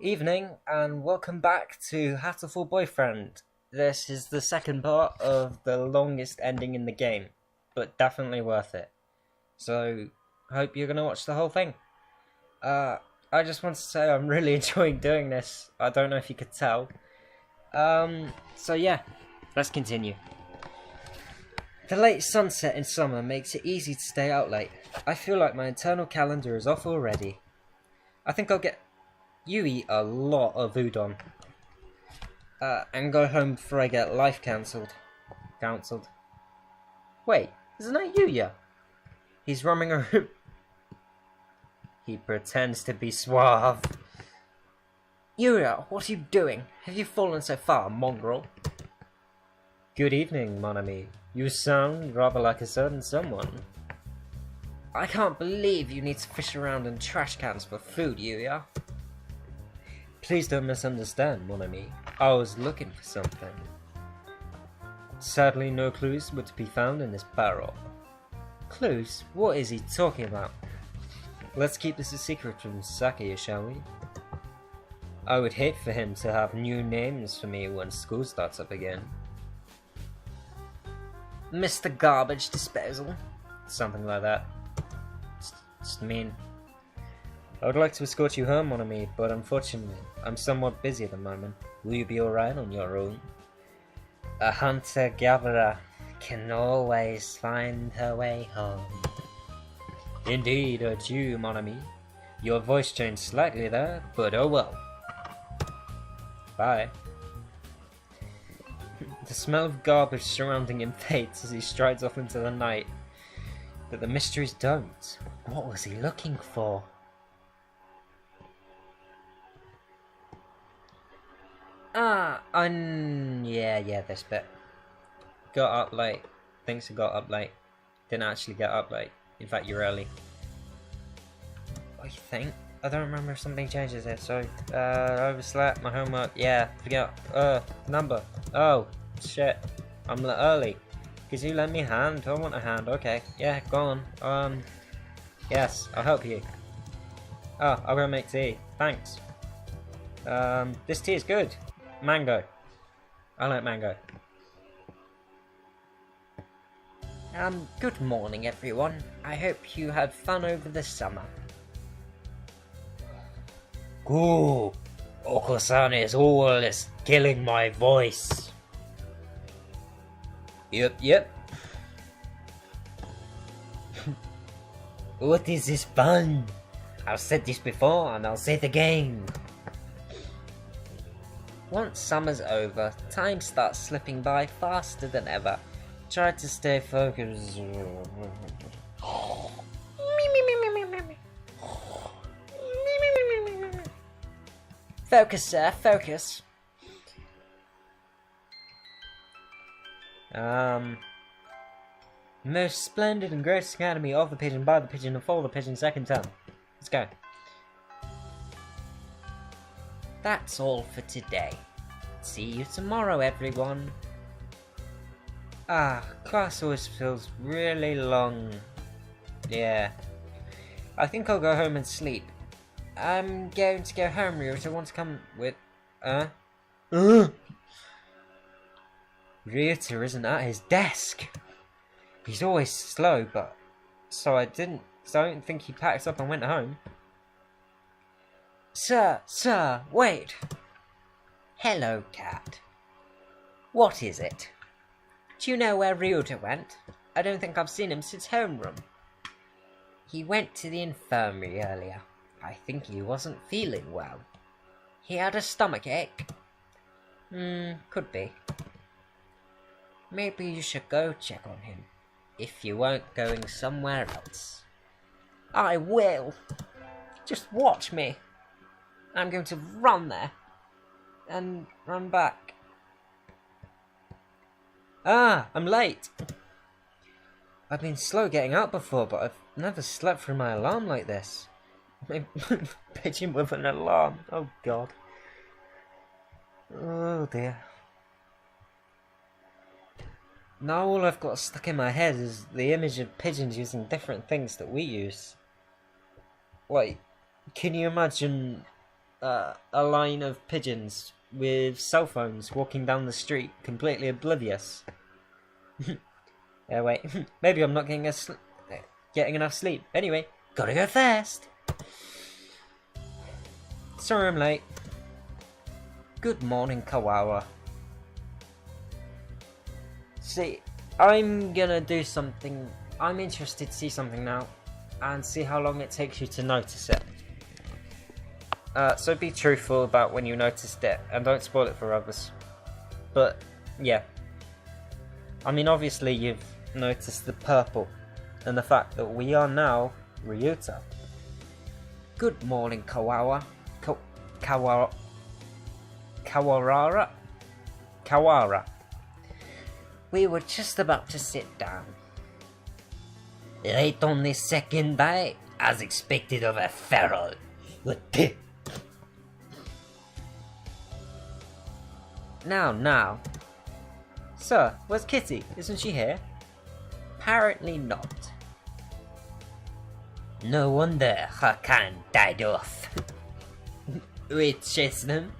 Evening, and welcome back to Hatoful Boyfriend. This is the second part of the longest ending in the game, but definitely worth it. So, hope you're gonna watch the whole thing. I just want to say I'm really enjoying doing this. I don't know if you could tell. So yeah, let's continue. The late sunset in summer makes it easy to stay out late. I feel like my internal calendar is off already. I think I'll get... You eat a lot of udon. And go home before I get life cancelled. Wait, isn't that Yuya? He's roaming around. He pretends to be suave. Yuya, what are you doing? Have you fallen so far, mongrel? Good evening, mon ami. You sound rather like a certain someone. I can't believe you need to fish around in trash cans for food, Yuya. Please don't misunderstand, mon ami. I was looking for something. Sadly, no clues were to be found in this barrel. Clues? What is he talking about? Let's keep this a secret from Saki, shall we? I would hate for him to have new names for me when school starts up again. Mr. Garbage Disposal? Something like that. Just mean. I would like to escort you home, mon ami, but unfortunately, I'm somewhat busy at the moment. Will you be alright on your own? A hunter-gatherer can always find her way home. Indeed, adieu, mon ami. Your voice changed slightly there, but oh well. Bye. The smell of garbage surrounding him fades as he strides off into the night. But the mysteries don't. What was he looking for? Yeah, this bit. Got up late. Thinks I got up late. Didn't actually get up late. In fact, you're early. I think? I don't remember if something changes here, so... overslept, my homework, yeah, forget, number. Oh, shit. I'm early. Could you lend me a hand? I want a hand, okay. Yeah, go on. Yes, I'll help you. Oh, I'll go make tea. Thanks. This tea is good. Mango. I like mango. Good morning, everyone. I hope you had fun over the summer. Ooh, Oko-san is always killing my voice. Yep. What is this fun? I've said this before and I'll say it again. Once summer's over, time starts slipping by faster than ever. Try to stay focused. Focus, sir, focus. Most splendid and greatest academy of the pigeon, by the pigeon, and for the pigeon, second term. Let's go. That's all for today. See you tomorrow, everyone. Class always feels really long. Yeah. I think I'll go home and sleep. I'm going to go home, Ryota. Want to come with... Ryota isn't at his desk. He's always slow, but... So I don't think he packed up and went home. Sir, wait. Hello, cat. What is it? Do you know where Ryota went? I don't think I've seen him since homeroom. He went to the infirmary earlier. I think he wasn't feeling well. He had a stomachache. Could be. Maybe you should go check on him, if you weren't going somewhere else. I will. Just watch me. I'm going to run there. And run back. I'm late. I've been slow getting out before, but I've never slept through my alarm like this. Pigeon with an alarm. Oh god. Oh dear. Now all I've got stuck in my head is the image of pigeons using different things that we use. Like, can you imagine a line of pigeons with cell phones walking down the street, completely oblivious. Wait, maybe I'm not getting enough sleep. Anyway, gotta go fast. Sorry I'm late. Good morning, Kawawa. See, I'm gonna do something. I'm interested to see something now and see how long it takes you to notice it. So be truthful about when you noticed it and don't spoil it for others. But, yeah. I mean, obviously you've noticed the purple and the fact that we are now Ryuta. Good morning, Kawawa. Kawara. We were just about to sit down. Late on this second day, as expected of a feral. Now. Sir, where's Kitti? Isn't she here? Apparently not. No wonder her kind died off. We chased them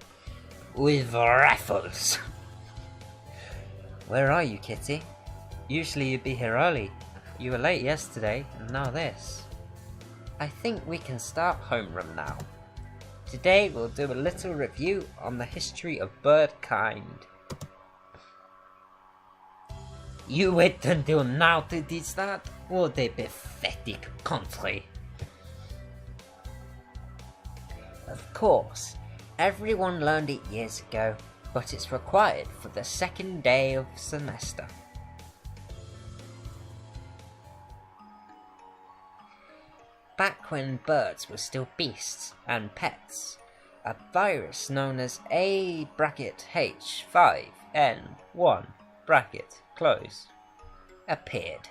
with rifles. Where are you, Kitti? Usually you'd be here early. You were late yesterday, and now this. I think we can start homeroom now. Today we'll do a little review on the history of bird kind. You wait until now to do that? What a pathetic country. Of course, everyone learned it years ago, but it's required for the second day of semester. Back when birds were still beasts and pets, a virus known as A-H5N1 appeared.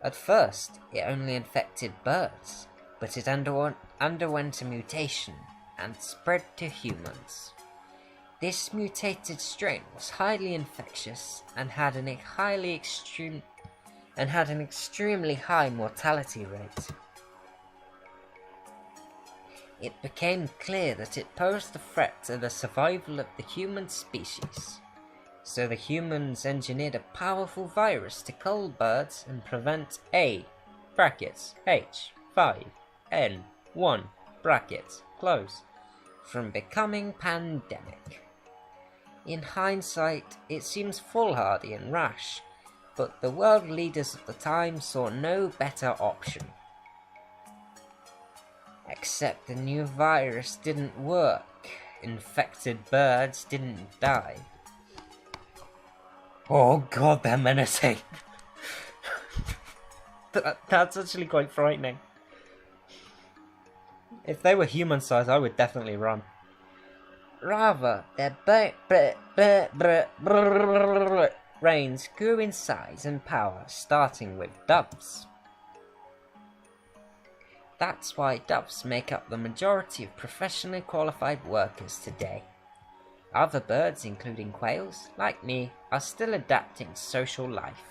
At first, it only infected birds, but it underwent a mutation and spread to humans. This mutated strain was highly infectious and had an extremely high mortality rate. It became clear that it posed a threat to the survival of the human species, so the humans engineered a powerful virus to cull birds and prevent A-H5N1 from becoming pandemic. In hindsight, it seems foolhardy and rash, but the world leaders of the time saw no better option. Except the new virus didn't work. Infected birds didn't die. Oh god, they're menacing. That's actually quite frightening. If they were human-sized, I would definitely run. Rather, their brains grew in size and power, starting with doves. That's why doves make up the majority of professionally qualified workers today. Other birds, including quails, like me, are still adapting to social life.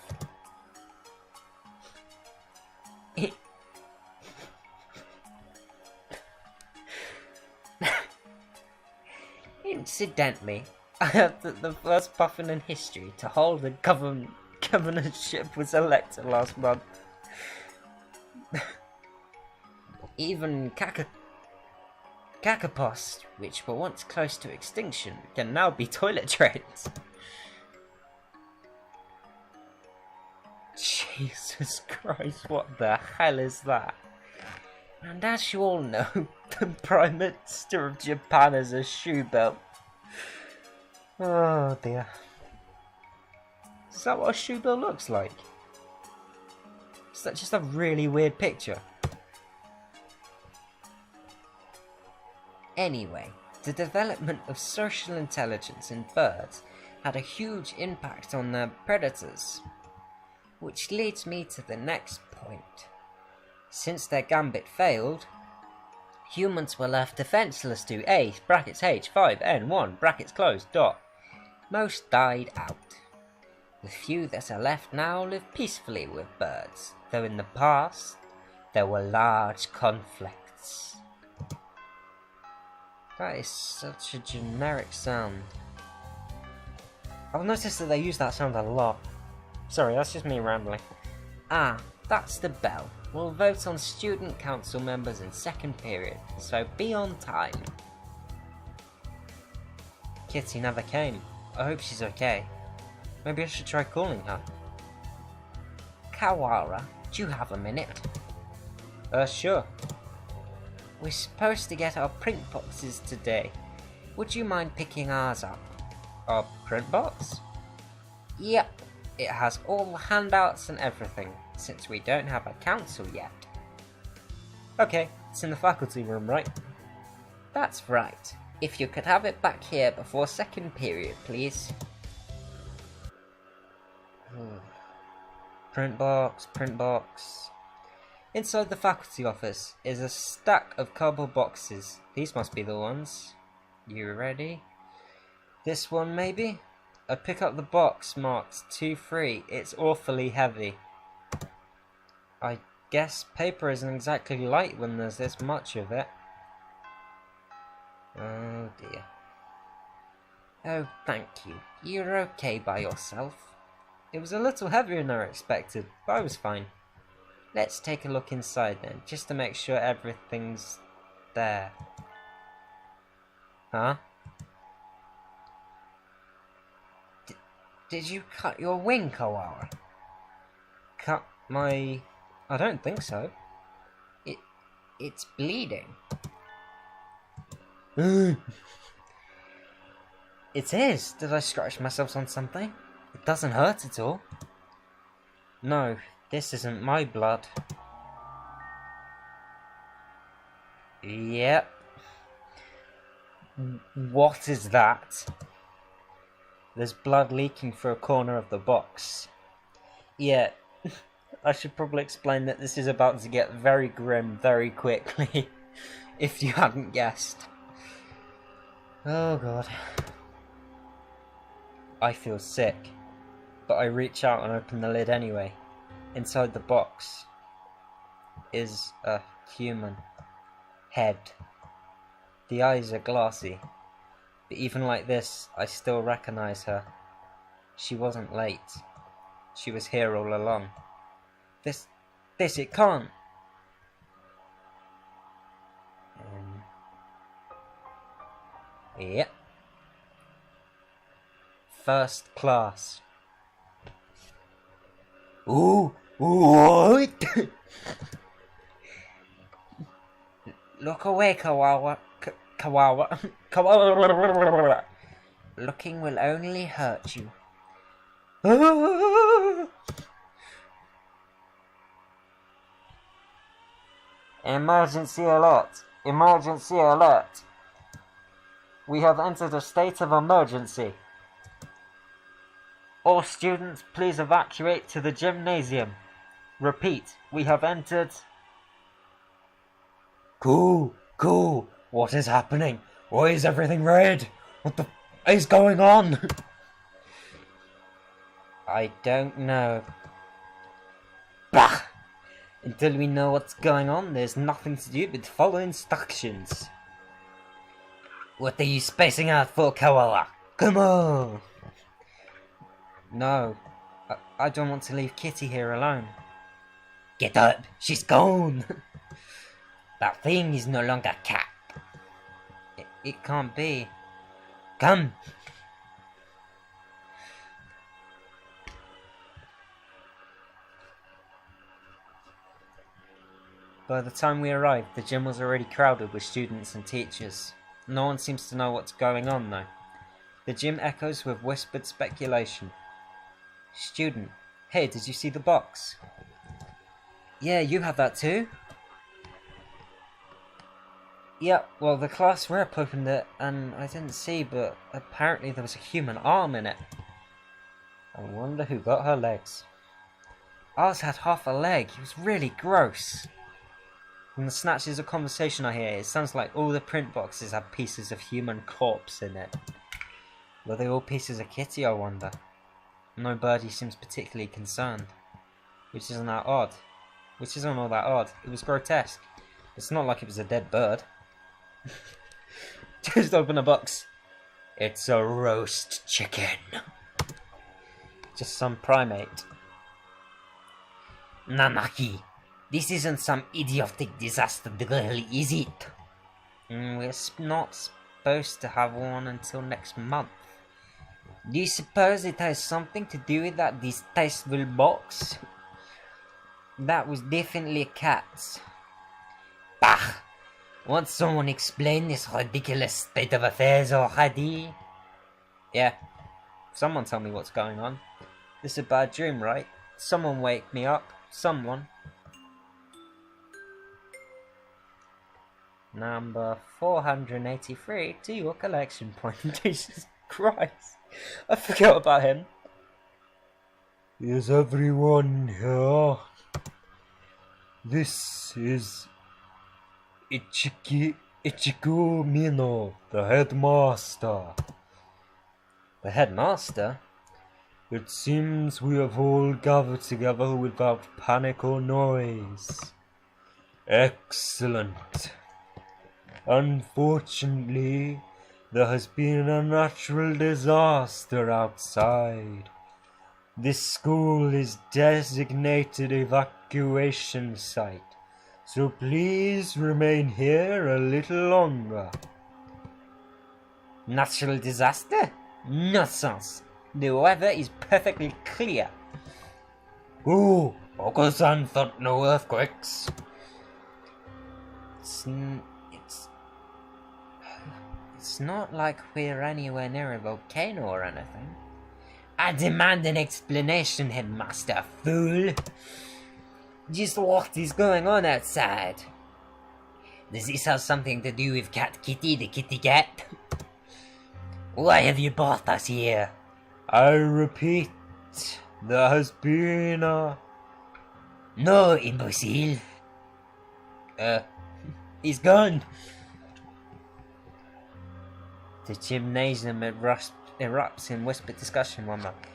Incidentally, I heard that the first puffin in history to hold a governorship was elected last month. Even kakapos, which were once close to extinction, can now be toilet trains. Jesus Christ, what the hell is that? And as you all know, the Prime Minister of Japan has a shoe belt. Oh dear. Is that what a shoe belt looks like? Is that just a really weird picture? Anyway, the development of social intelligence in birds had a huge impact on their predators. Which leads me to the next point. Since their gambit failed, humans were left defenseless to A-H5N1 . Most died out. The few that are left now live peacefully with birds, though in the past there were large conflicts. That is such a generic sound. I've noticed that they use that sound a lot. Sorry, that's just me rambling. Ah, that's the bell. We'll vote on student council members in second period, so be on time. Kitti never came. I hope she's okay. Maybe I should try calling her. Kawara, do you have a minute? Sure. We're supposed to get our print boxes today. Would you mind picking ours up? Our print box? Yep, it has all the handouts and everything, since we don't have a council yet. Okay, it's in the faculty room, right? That's right. If you could have it back here before second period, please. Print box, print box. Inside the faculty office is a stack of cardboard boxes. These must be the ones. You ready? This one, maybe? I pick up the box marked 2-3. It's awfully heavy. I guess paper isn't exactly light when there's this much of it. Oh dear. Oh, thank you. You're okay by yourself. It was a little heavier than I expected, but I was fine. Let's take a look inside then, just to make sure everything's there. Huh? Did you cut your wing, Kawara? Cut my... I don't think so. It's bleeding. It is. Did I scratch myself on something? It doesn't hurt at all. No, this isn't my blood. Yep. What is that? There's blood leaking through a corner of the box. Yeah, I should probably explain that this is about to get very grim very quickly, if you hadn't guessed. Oh god. I feel sick, but I reach out and open the lid anyway. Inside the box is a human head. The eyes are glassy, but even like this, I still recognize her. She wasn't late. She was here all along. This, it can't. Yep. First class. Ooh, what? Look away, Kawawa. Kawawa. Looking will only hurt you. Emergency alert. Emergency alert. We have entered a state of emergency. All students, please evacuate to the gymnasium. Repeat, we have entered... Cool. What is happening? Why is everything red? What the is going on? I don't know. Bah! Until we know what's going on, there's nothing to do but follow instructions. What are you spacing out for, Kawara? Come on! No, I don't want to leave Kitti here alone. Get up, she's gone! That thing is no longer cat. It can't be. Come! By the time we arrived, the gym was already crowded with students and teachers. No one seems to know what's going on though. The gym echoes with whispered speculation. Student, hey, did you see the box? Yeah, you have that too? Yeah, well, the class rep opened it, and I didn't see, but apparently there was a human arm in it. I wonder who got her legs. Ours had half a leg. It was really gross. From the snatches of conversation I hear, it sounds like all the print boxes had pieces of human corpse in it. Were they all pieces of Kitti, I wonder? Nobody seems particularly concerned. Which isn't that odd. Which isn't all that odd. It was grotesque. It's not like it was a dead bird. Just open a box. It's a roast chicken. Just some primate. Nanaki, this isn't some idiotic disaster drill, is it? We're not supposed to have one until next month. Do you suppose it has something to do with that distasteful box? That was definitely a cat's. Bah! Won't someone explain this ridiculous state of affairs already? Yeah. Someone tell me what's going on. This is a bad dream, right? Someone wake me up. Someone. Number 483 to your collection point. Jesus Christ. I forgot about him. Is everyone here? This is Ichigo Mino, the headmaster. The headmaster? It seems we have all gathered together without panic or noise. Excellent. Unfortunately, there has been a natural disaster outside. This school is designated evacuation site, so please remain here a little longer. Natural disaster? Nonsense. The weather is perfectly clear. Oh, Oko-san thought no earthquakes. It's not like we're anywhere near a volcano or anything. I demand an explanation, headmaster, fool. Just what is going on outside? Does this have something to do with Cat Kitti, the kitty cat? Why have you brought us here? I repeat, there has been a... No, imbecile. He's gone. The gymnasium erupts in whispered discussion one moment.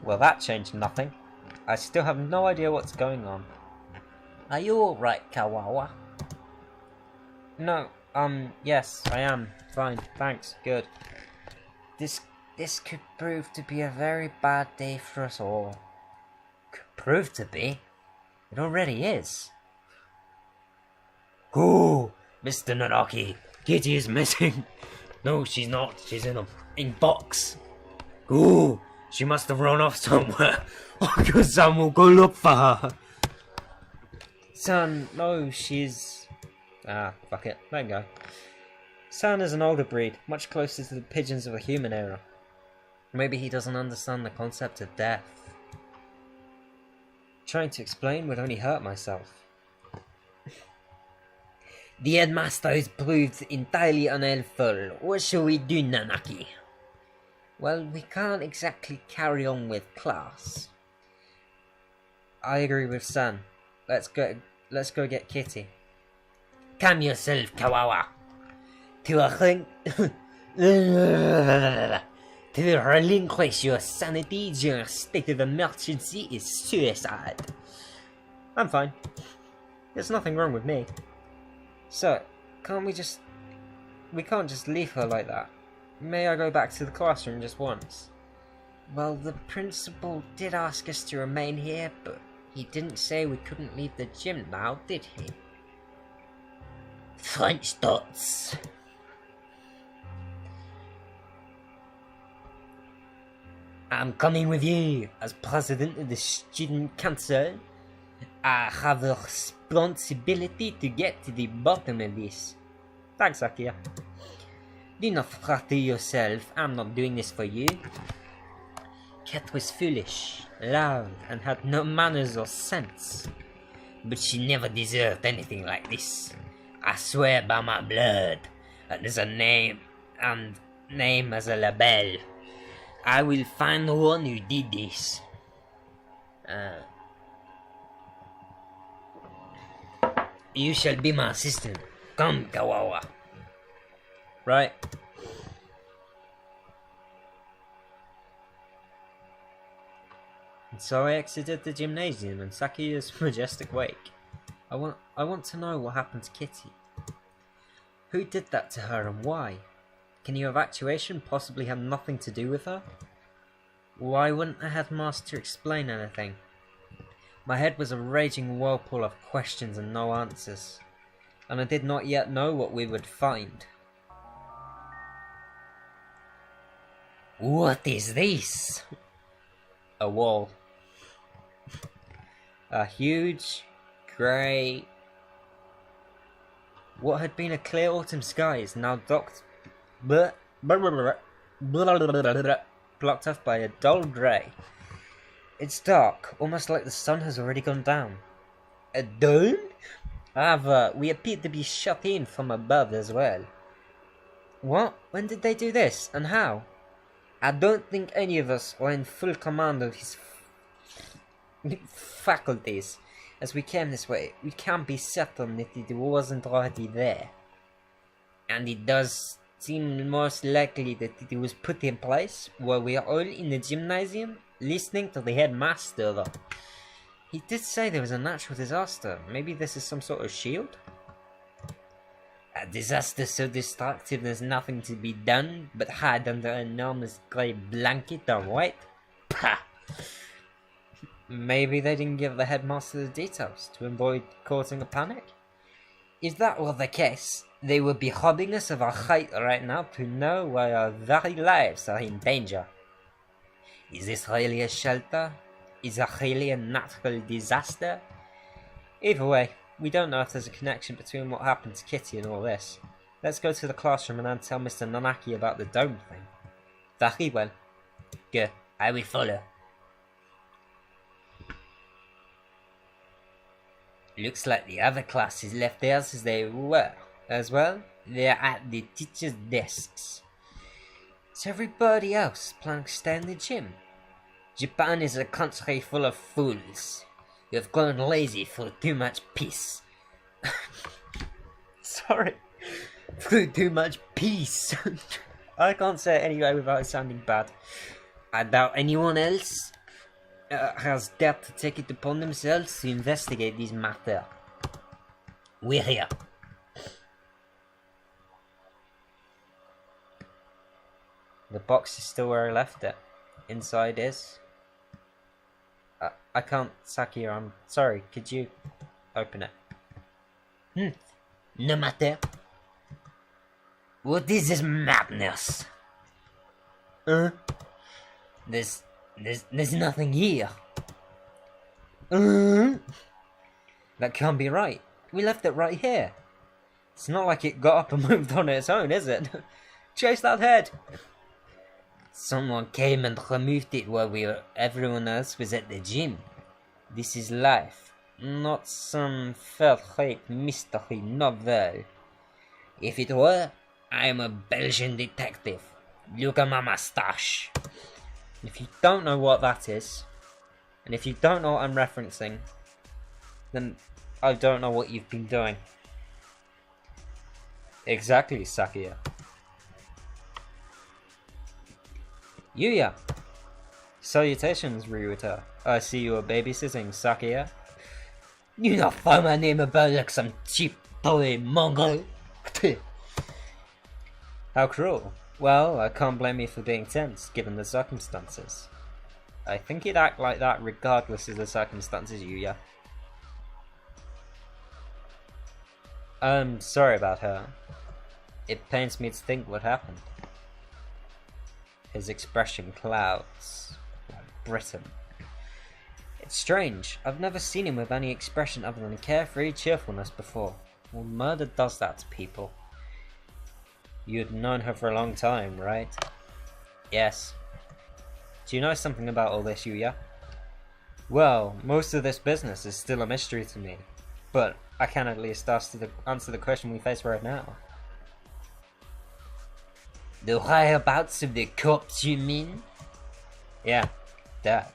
Well, that changed nothing. I still have no idea what's going on. Are you alright, Kawawa? No, yes, I am. Fine, thanks, good. This could prove to be a very bad day for us all. Could prove to be? It already is. Go, Mr. Nanaki, Kitti is missing. No, she's not. She's in a box. go. She must have run off somewhere. Son will go look for her. Son, no, she's... fuck it. Let go. San is an older breed, much closer to the pigeons of the human era. Maybe he doesn't understand the concept of death. Trying to explain would only hurt myself. The headmaster is proved entirely unhelpful. What shall we do, Nanaki? Well, we can't exactly carry on with class. I agree with San. Let's go get Kitti. Calm yourself, Kawawa. To relinquish your sanity during a state of emergency is suicide. I'm fine. There's nothing wrong with me. So, we can't just leave her like that. May I go back to the classroom just once? Well, the principal did ask us to remain here, but he didn't say we couldn't leave the gym now, did he? French dots. I'm coming with you. As president of the student council, I have a responsibility to get to the bottom of this. Thanks, Akia. Do not flatter yourself. I'm not doing this for you. Cat was foolish, loud, and had no manners or sense. But she never deserved anything like this. I swear by my blood, and as a name as a label. I will find the one who did this. You shall be my assistant. Come, Kawawa. Right. So I exited the gymnasium in Sakuya's majestic wake. I want to know what happened to Kitti. Who did that to her and why? Can your evacuation possibly have nothing to do with her? Why wouldn't the headmaster explain anything? My head was a raging whirlpool of questions and no answers, and I did not yet know what we would find. What is this? A wall. A huge, grey... What had been a clear autumn sky is now blocked off by a dull grey. It's dark, almost like the sun has already gone down. A dome? However, we appear to be shut in from above as well. What? When did they do this, and how? I don't think any of us are in full command of his faculties. As we came this way, we can't be certain that it wasn't already there. And it does seem most likely that it was put in place while we are all in the gymnasium, listening to the headmaster. He did say there was a natural disaster. Maybe this is some sort of shield? A disaster so destructive there's nothing to be done but hide under an enormous grey blanket or what? Pah! Maybe they didn't give the headmaster the details to avoid causing a panic? If that were the case, they would be robbing us of our right right now to know why our very lives are in danger. Is this really a shelter? Is it really a natural disaster? Either way, we don't know if there's a connection between what happened to Kitti and all this. Let's go to the classroom and then tell Mr. Nanaki about the dome thing. Very well. Good, I will follow. Looks like the other classes left theirs as they were. As well, they're at the teachers' desks. So everybody else planning to stay in the gym. Japan is a country full of fools. You've grown lazy through too much peace. Sorry. Through too much peace. I can't say it anyway without it sounding bad. I doubt anyone else has dared to take it upon themselves to investigate this matter. We're here. The box is still where I left it. Inside is... I can't, Sakuya, I'm sorry, could you open it? No matter. What is this madness? There's nothing here. That can't be right. We left it right here. It's not like it got up and moved on its own, is it? Chase that head! Someone came and removed it while everyone else was at the gym. This is life, not some third-rate mystery novel. If it were, I am a Belgian detective. Look at my moustache. If you don't know what that is, and if you don't know what I'm referencing, then I don't know what you've been doing. Exactly, Sakuya. Yuya! Salutations, Ryuta. I see you are babysitting, Sakuya. You not throw my name about like some cheap toy mongrel. How cruel. Well, I can't blame you for being tense, given the circumstances. I think you'd act like that regardless of the circumstances, Yuya. I'm sorry about her. It pains me to think what happened. His expression clouds, like Britain. It's strange, I've never seen him with any expression other than carefree cheerfulness before. Well, murder does that to people. You'd known her for a long time, right? Yes. Do you know something about all this, Yuya? Well, most of this business is still a mystery to me, but I can at least answer the question we face right now. The whereabouts of the corpse, you mean? Yeah, that.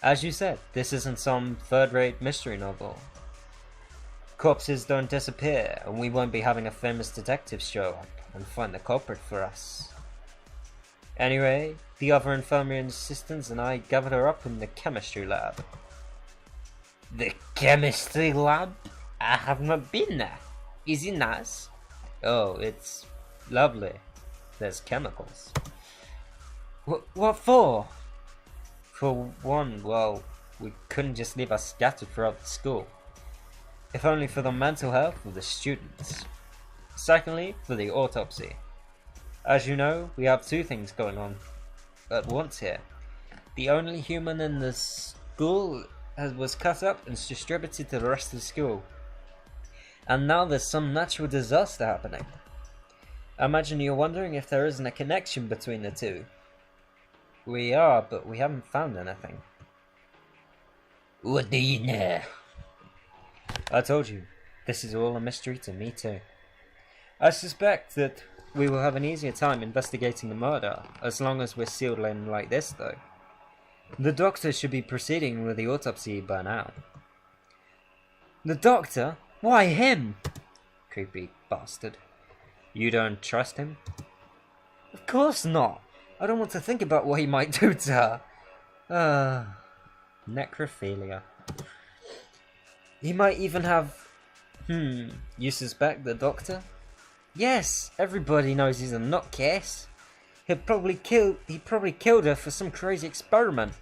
As you said, this isn't some third-rate mystery novel. Corpses don't disappear, and we won't be having a famous detective show up and find the culprit for us. Anyway, the other infirmary assistants and I gathered her up in the chemistry lab. The chemistry lab? I have not been there. Is it nice? Oh, it's lovely. There's chemicals. What for? For one, well, we couldn't just leave us scattered throughout the school. If only for the mental health of the students. Secondly, for the autopsy. As you know, we have two things going on at once here. The only human in the school was cut up and distributed to the rest of the school. And now there's some natural disaster happening. I imagine you're wondering if there isn't a connection between the two. We are, but we haven't found anything. What do you know? I told you, this is all a mystery to me too. I suspect that we will have an easier time investigating the murder, as long as we're sealed in like this though. The doctor should be proceeding with the autopsy by now. The doctor? Why him? Creepy bastard. You don't trust him? Of course not. I don't want to think about what he might do to her. Necrophilia. He might even have... You suspect the doctor? Yes, everybody knows he's a nutcase. He probably killed her for some crazy experiment.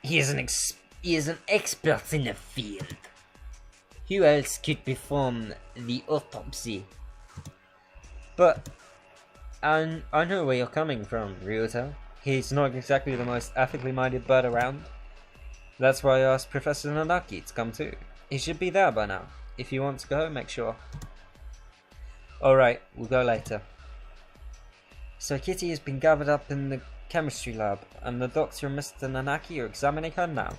He is an expert in the field. Who else could perform the autopsy? But I know where you're coming from, Ryota. He's not exactly the most ethically minded bird around. That's why I asked Professor Nanaki to come too. He should be there by now. If you want to go, make sure. Alright, we'll go later. So Kitti has been gathered up in the chemistry lab, and the doctor and Mr. Nanaki are examining her now.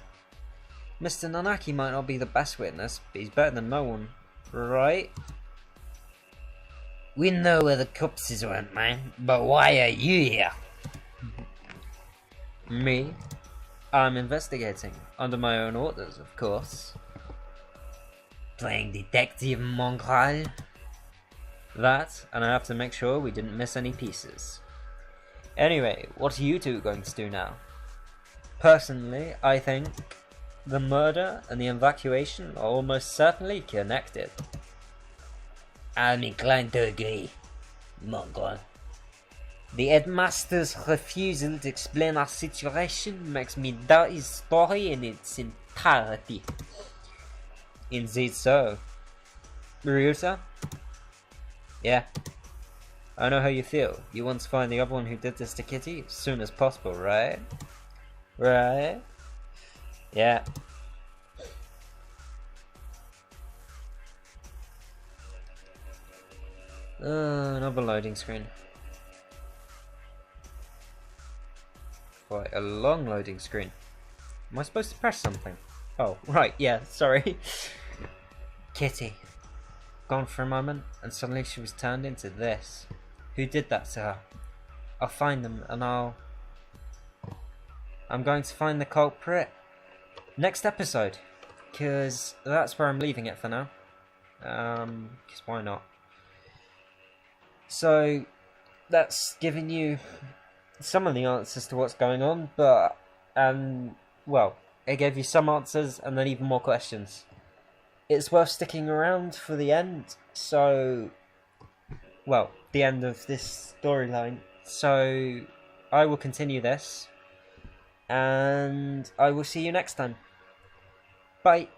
Mr. Nanaki might not be the best witness, but he's better than no one, right? We know where the corpses went, man, but why are you here? Me? I'm investigating, under my own orders, of course. Playing detective, mongrel? That, and I have to make sure we didn't miss any pieces. Anyway, what are you two going to do now? Personally, I think the murder and the evacuation are almost certainly connected. I'm inclined to agree, mongrel. The headmaster's refusal to explain our situation makes me doubt his story in its entirety. Indeed so. Ryota? Yeah. I know how you feel. You want to find the other one who did this to Kitti as soon as possible, right? Right? Yeah. Another loading screen. Quite a long loading screen. Am I supposed to press something? Oh, right, yeah, sorry. Kitti. Gone for a moment, and suddenly she was turned into this. Who did that to her? I'll find them, and I'm going to find the culprit next episode, because that's where I'm leaving it for now. Because why not? So, that's giving you some of the answers to what's going on, but, well, it gave you some answers, and then even more questions. It's worth sticking around for the end, so, well, the end of this storyline. So, I will continue this, and I will see you next time. Bye.